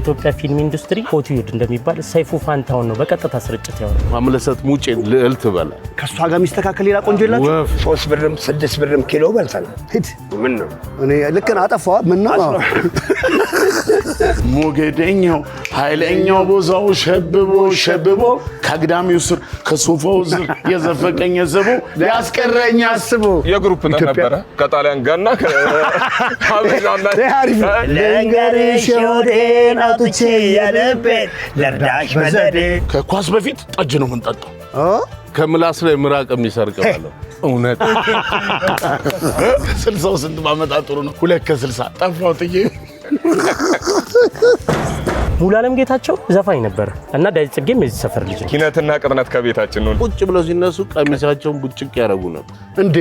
የኢትዮጵያ ፊልም ኢንዱስትሪ ሆሊውድ እንደሚባል ሰይፉ ፋንታውን ነው በቀጥታ ስርጭት ያወራው። ማምለሰት ሙጬ ልዕልት በላ ከሷ ጋር የሚስተካከል ሌላ ቆንጆ የላችሁ? 3 ብርም 6 ብርም ኪሎ በልተን ሂድ። ምን ነው እኔ ልክ ነህ አጠፋው። ምን ነው ሞገደኛው ኃይለኛው ቦዛው ሸብቦ ከአግዳሚው ስር ከሶፋው ስር የዘፈቀኝ ዘቦ ሊያስቀረኝ አስቦ የግሩፕ ነበረ ከጣሊያን ጋርና ከአበሻና ለንገርሽ ወዴን አውጥቼ የልቤን ለርዳሽ በዘዴ ከኳስ በፊት ጠጅ ነው የምንጠጣው። ከምላስ ላይ ምራቅ የሚሰርቅ ማለት እውነት 60 ስንት ማመጣ ጥሩ ነው። 2 ከ60 ጠፋው ጥዬ ሙሉ ዓለም ጌታቸው ዘፋኝ ነበር እና ዳዊት ጽጌም የዚህ ሰፈር ልጅ ነው። ኪነትና ቅጥነት ከቤታችን ነው። ቁጭ ብለው ሲነሱ ቀሚሳቸውን ቡጭቅ ያረጉ ነበር እንዴ